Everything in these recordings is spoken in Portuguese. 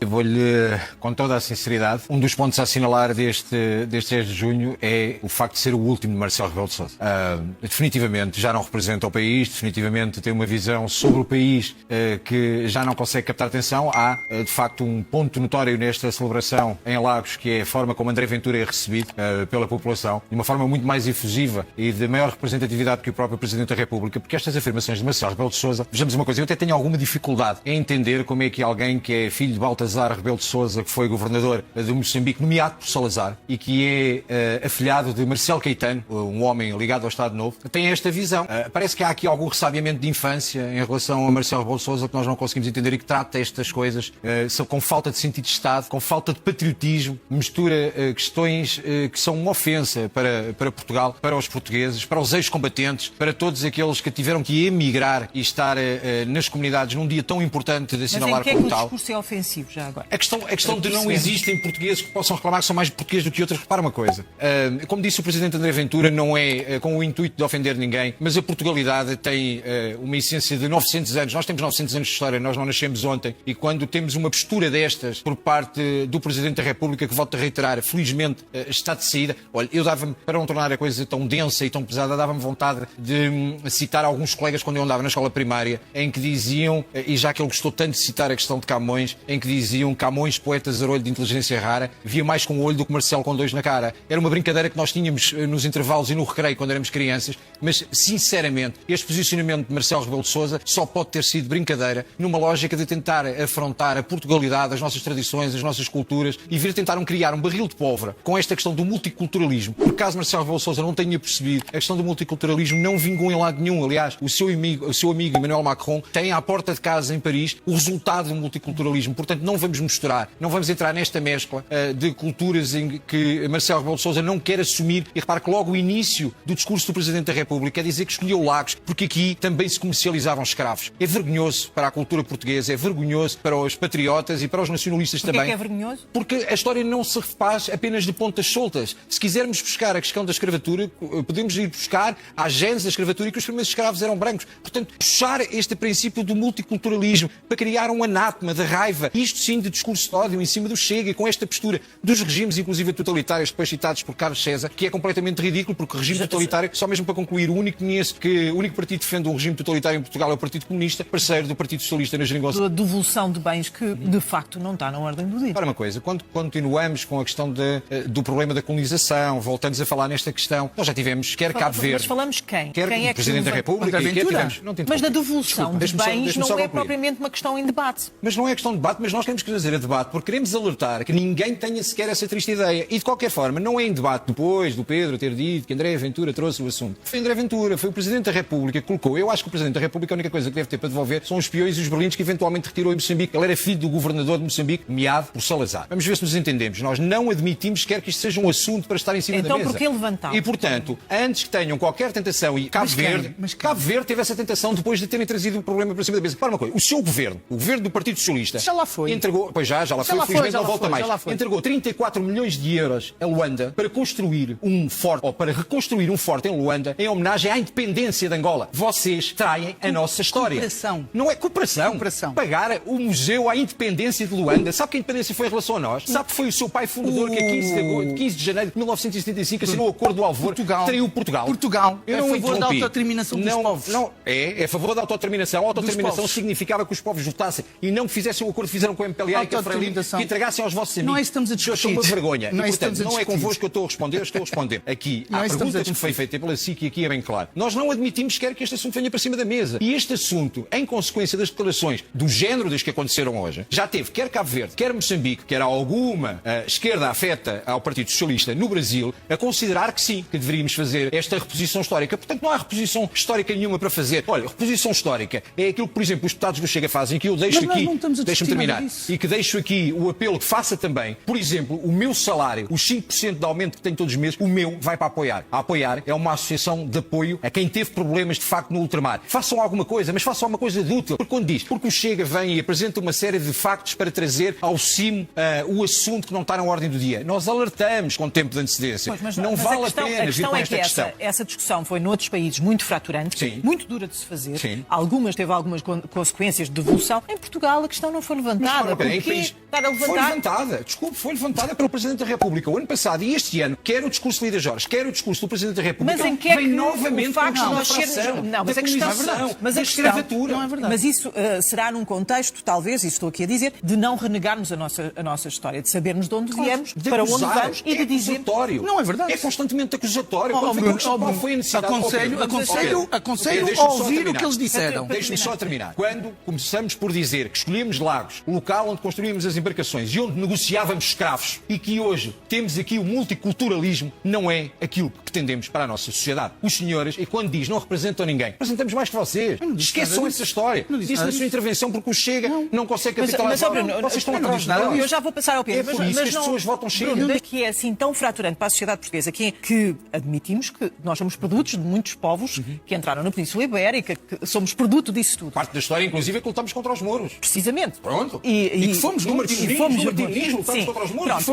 vou-lhe, com toda a sinceridade, um dos pontos a assinalar deste 10 de junho é o facto de ser o último de Marcelo Rebelo de Sousa. Definitivamente já não representa o país, definitivamente tem uma visão sobre o país que já não consegue captar atenção. Há, de facto, um ponto notório nesta celebração em Lagos, que é a forma como André Ventura é recebido pela população, de uma forma muito mais efusiva e de maior representatividade que o próprio Presidente da República, porque estas afirmações de Marcelo Rebelo de Sousa, vejamos uma coisa, eu até tenho alguma dificuldade em entender como é que alguém que é filho de Baltasar Rebelo de Sousa, que foi governador de Moçambique, nomeado por Salazar, e que é afilhado de Marcelo Caetano, um homem ligado ao Estado Novo, tem esta visão. Parece que há aqui algum ressabiamento de infância em relação a Marcelo Rebelo de Sousa que nós não conseguimos entender e que trata estas coisas com falta de sentido de Estado, com falta de patriotismo, mistura questões que são uma ofensa para Portugal, para os portugueses, para os ex-combatentes, para todos aqueles que tiveram que emigrar e estar nas comunidades num dia tão importante de assinalar como tal. Mas em que é que o discurso é ofensivo já agora? A questão de não existem portugueses que possam reclamar que são mais portugueses do que outros. Repara uma coisa. Como disse o Presidente André Ventura, não é com o intuito de ofender ninguém, mas a Portugalidade tem uma essência de 900 anos. Nós temos 900 anos de história, nós não nascemos ontem. E quando temos uma postura destas por parte do Presidente da República, que volto a reiterar, felizmente está de saída. Olha, eu dava-me, para não tornar a coisa tão densa e tão pesada, dava-me vontade de citar alguns colegas quando eu andava na escola primária, em que diziam, e já que ele gostou tanto de citar a questão de Camões, em que diziam Camões, poeta zarolho de inteligência rara, via mais com o olho do que Marcelo com dois na cara. Era uma brincadeira que nós tínhamos nos intervalos e no recreio quando éramos crianças, mas sinceramente este posicionamento de Marcelo Rebelo de Sousa só pode ter sido brincadeira numa lógica de tentar afrontar a Portugalidade, as nossas tradições, as nossas culturas e vir tentar criar um barril de pólvora com esta questão do multiculturalismo. Por caso Marcelo Rebelo de Sousa não tenha percebido, a questão do multiculturalismo não vingou em lado nenhum. Aliás, o seu amigo Emmanuel Macron tem à porta de casa em Paris o resultado do multiculturalismo. Portanto, não vamos misturar, não vamos entrar nesta mescla de culturas em que Marcelo Rebelo de Sousa não quer assumir. E repare que logo o início do discurso do Presidente da República é dizer que escolheu Lagos porque aqui também se comercializavam escravos. É vergonhoso para a cultura portuguesa, é vergonhoso para os patriotas e para os nacionalistas também. Porquê que é vergonhoso? Porque a história não se refaz apenas de pontas soltas. Se quisermos buscar a questão da escravatura, podemos ir buscar à gênese da escravatura e que os primeiros escravos eram brancos. Portanto, puxar este princípio do multiculturalismo para criar um anátema de raiva, isto sim de discurso de ódio em cima do Chega e com esta postura dos regimes, inclusive totalitários, depois citados por Carlos César, que é completamente ridículo, porque o regime totalitário, só mesmo para concluir, o único partido que defende um regime totalitário em Portugal é o Partido Comunista, parceiro do Partido Socialista na geringonça. A devolução de bens que, de facto, não está na ordem do dia. Para uma coisa, quando continuamos com a questão do problema da colonização, voltamos a falar nesta questão, nós já tivemos, quer Cabo Verde... Mas falamos quem? Quer quem é o Presidente da República, e quer tivemos... Mas na devolução de bens não é propriamente uma questão em debate. Mas não é questão de debate, mas nós queremos trazer a debate porque queremos alertar que ninguém tenha sequer essa triste ideia. E de qualquer forma, não é em debate depois do Pedro ter dito que André Ventura trouxe o assunto. Foi André Ventura, foi o Presidente da República que colocou. Eu acho que o Presidente da República a única coisa que deve ter para devolver são os peões e os berlindes que eventualmente retirou em Moçambique. Ele era filho do governador de Moçambique, nomeado por Salazar. Vamos ver se nos entendemos. Nós não admitimos sequer que isto seja um assunto para estar em cima da mesa. Então porquê levantar? E portanto, antes que tenham qualquer tentação, e Cabo Verde teve essa tentação depois de terem trazido o problema para cima da mesa. Para uma coisa, o seu governo, o governo do Partido Socialista, já lá foi. Entregou, pois já lá foi, felizmente não volta mais. Entregou 34 milhões de euros a Luanda para construir um forte, ou para reconstruir um forte em Luanda, em homenagem à independência de Angola. Vocês traem a nossa história. Cooperação. Não é cooperação. Pagar o museu à independência de Luanda. Sabe que a independência foi em relação a nós? Sabe que foi o seu pai fundador que a 15 de janeiro de 1975 assinou o Acordo do Alvor, que traiu Portugal. Portugal é a favor da autodeterminação dos povos. Não, é a favor da autodeterminação. A autodeterminação significava que os povos votassem e não fizessem o acordo que fizeram com o MPLA e com a Frelimo, que entregassem aos vossos amigos. Não é isso que estamos a discutir. São uma vergonha. Não, e, portanto, não é convosco que eu estou a responder. Aqui, a pergunta que me foi feita pela SIC, e aqui é bem claro. Nós não admitimos sequer que este assunto venha para cima da mesa. E este assunto, em consequência das declarações do género das que aconteceram hoje, já teve quer Cabo Verde, quer Moçambique, quer alguma esquerda afeta ao Partido Socialista no Brasil, a considerar que sim, que deveríamos fazer esta reposição histórica. Portanto, não há reposição histórica nenhuma para fazer. Olha, reposição histórica é aquilo que, por exemplo, os deputados do Chega fazem, que eu deixo aqui, deixa-me terminar, e que deixo aqui o apelo que faça também. Por exemplo, o meu salário, os 5% de aumento que tenho todos os meses, o meu vai para apoiar. A apoiar é uma associação de apoio a quem teve problemas de facto no ultramar. Façam alguma coisa, mas façam alguma coisa de útil. Porque quando diz, porque o Chega vem e apresenta uma série de factos para trazer ao cimo o assunto que não está na ordem do dia. Nós alertamos com tempo de antecedência. Pois, não vale a pena vir com esta questão. Essa discussão foi noutros países muito fraturante, sim, muito dura de se fazer. Sim. Teve algumas consequências de devolução. Em Portugal a questão não foi levantada. estar a levantar? Foi levantada, desculpe, foi levantada pelo Presidente da República o ano passado e este ano, quer o discurso de Lídia Jorge, quer o discurso do Presidente da República, mas em que é que vem novamente com a questão da fração, mas a questão da escravatura. Não é verdade. Mas isso será num contexto, talvez, e estou aqui a dizer, de não renegarmos a nossa história, de sabermos de onde viemos, para onde vamos e de dizer... Acusatório. Não é verdade. É constantemente acusatório. Qual foi a necessidade? Aconselho a ouvir o que eles disseram. Deixe-me só terminar. Quando começamos por dizer que escolhemos Lagos, o local onde construímos as embarcações e onde negociávamos escravos, e que hoje temos aqui o multiculturalismo, não é aquilo que pretendemos para a nossa sociedade. Os senhores, e quando diz não representam ninguém, representamos mais que vocês. Esqueçam essa história. Disse na sua intervenção porque o Chega não consegue capitalizar. Vocês estão atrás de nós. Eu já vou passar ao Pedro. É por isso que as pessoas votam Chega. Que é assim tão fraturante para a sociedade portuguesa, que admitimos que nós somos produtos de muitos povos que entraram na Península Ibérica, que somos produto disso tudo. Parte da história, inclusive, é que lutamos contra os mouros. Precisamente. Pronto. E que fomos no Martins, lutamos contra os mouros.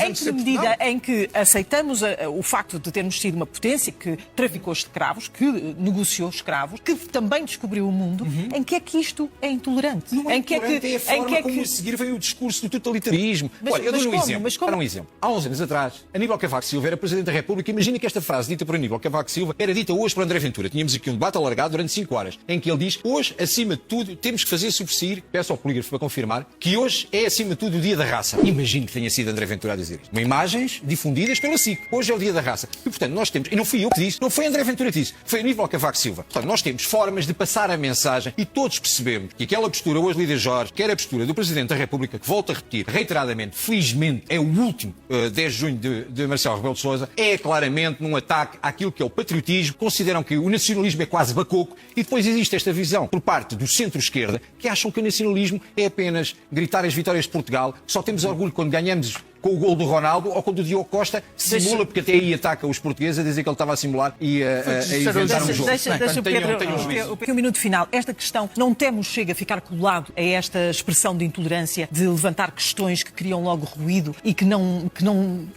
Em que medida em que aceitamos o facto de termos sido uma potência que traficou escravos, que negociou escravos, que também descobriu o mundo, em que é que isto é intolerante? Não é intolerante, é a forma como a seguir veio o discurso do totalitarismo. Olha, eu dou-lhe um exemplo. Para um exemplo. Há uns anos atrás, Aníbal Cavaco Silva era Presidente da República. Imagina que esta frase dita por Aníbal Cavaco Silva era dita hoje por André Ventura. Tínhamos aqui um debate alargado durante 5 horas, em que ele diz, hoje, acima de tudo, temos que fazer sobressair, peço ao polígrafo para confirmar, que hoje é, acima de tudo, o dia da raça. Imagino que tenha sido André Ventura a dizer isto. Imagens difundidas pela SIC. Hoje é o dia da raça. E, portanto, nós temos, e não fui eu que disse, não foi André Ventura que disse, foi Aníbal Cavaco Silva. Portanto, nós temos formas de passar a mensagem e todos percebemos que aquela postura hoje, Lídia Jorge, que era a postura do Presidente da República, que volto a repetir, reiteradamente, felizmente, é o último 10 de junho de Marcelo Rebelo de Sousa, é claramente num ataque àquilo que é o patriotismo, consideram que o nacionalismo é quase bacoco e depois existe esta visão por parte do centro-esquerda que acham que o nacionalismo é apenas gritar as vitórias de Portugal, que só temos orgulho quando ganhamos com o gol do Ronaldo ou quando o Diogo Costa simula, porque até aí ataca os portugueses a dizer que ele estava a simular e a inventar um jogo. Deixa o Pedro, um minuto final. Esta questão, não temos Chega a ficar colado a esta expressão de intolerância, de levantar questões que criam logo ruído e que não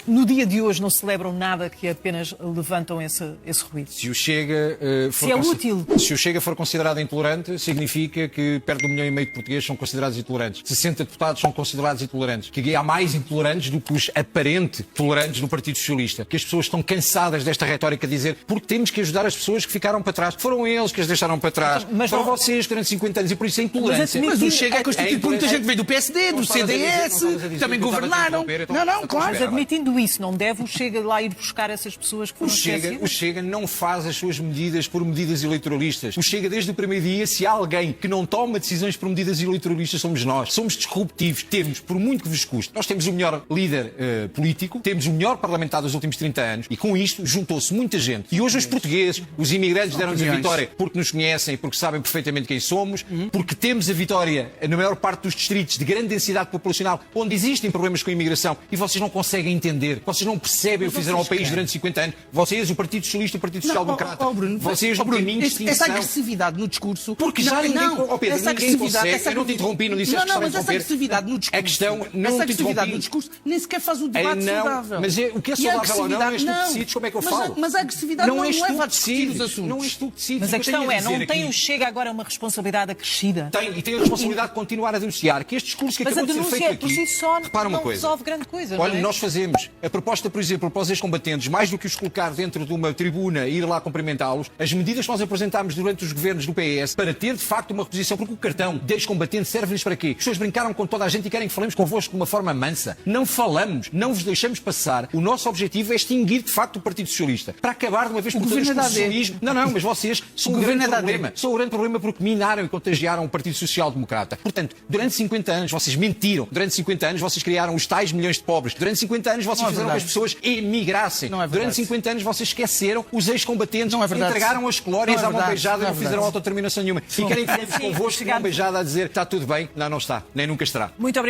no dia de hoje não celebram nada, que apenas levantam esse ruído. Se o Chega Se o Chega for considerado intolerante, significa que perto de 1,5 milhão de portugueses são considerados intolerantes. 60 deputados são considerados intolerantes. Que há mais intolerantes do que os aparente tolerantes do Partido Socialista. Que as pessoas estão cansadas desta retórica de dizer porque temos que ajudar as pessoas que ficaram para trás. Foram eles que as deixaram para trás. Foram vocês durante 50 anos e por isso é intolerância. Mas o Chega é constituído por muita gente que veio do PSD, do CDS, também governaram. Não, claro. Mas admitindo isso, não deve o Chega lá ir buscar essas pessoas que foram esquecidas? O Chega não faz as suas medidas por medidas eleitoralistas. O Chega desde o primeiro dia, se há alguém que não toma decisões por medidas eleitoralistas, somos nós. Somos disruptivos. Temos, por muito que vos custe, nós temos o melhor líder político, temos o melhor parlamentar dos últimos 30 anos e com isto juntou-se muita gente. E hoje os portugueses, os imigrantes deram-nos a vitória porque nos conhecem, porque sabem perfeitamente quem somos, porque temos a vitória na maior parte dos distritos de grande densidade populacional onde existem problemas com a imigração e vocês não conseguem entender, vocês não percebem o que fizeram ao país durante 50 anos. Vocês, o Partido Socialista, o Partido Social Democrata, vocês no caminho de extinção. Essa agressividade no discurso... Porque já ninguém consegue. Eu não te interrompi, não disse mas essa agressividade no discurso... A questão, não te interrompi. No discurso nem sequer faz o debate saudável. Mas o que é saudável ou não, és tu que decides como é que eu falo. Mas a agressividade não leva a discutir os assuntos. Não és tu que decides. Mas a questão é, não tem o Chega agora uma responsabilidade acrescida? Tem, e tem a responsabilidade de continuar a denunciar que este discurso que acabou de ser feito aqui... Mas a denúncia por si só não resolve grande coisa, Olha, não é? nós fazemos a proposta, por exemplo, para os ex-combatentes, mais do que os colocar dentro de uma tribuna e ir lá cumprimentá-los, as medidas que nós apresentámos durante os governos do PS para ter, de facto, uma reposição, porque o cartão de ex-combatente serve-lhes para quê? As pessoas brincaram com toda a gente e querem que falemos convosco de uma forma mansa. Não falamos, não vos deixamos passar. O nosso objetivo é extinguir, de facto, o Partido Socialista. Para acabar de uma vez por todas com o socialismo. Não, mas vocês são o grande problema. São o grande problema porque minaram e contagiaram o Partido Social Democrata. Portanto, durante 50 anos vocês mentiram. Durante 50 anos vocês criaram os tais milhões de pobres. Durante 50 anos vocês fizeram que as pessoas emigrassem. Durante 50 anos vocês esqueceram os ex-combatentes, entregaram as colónias à mão beijada e não fizeram autodeterminação nenhuma. E querem que falemos convosco de mão beijada a dizer está tudo bem. Não está. Nem nunca estará. Muito obrigado.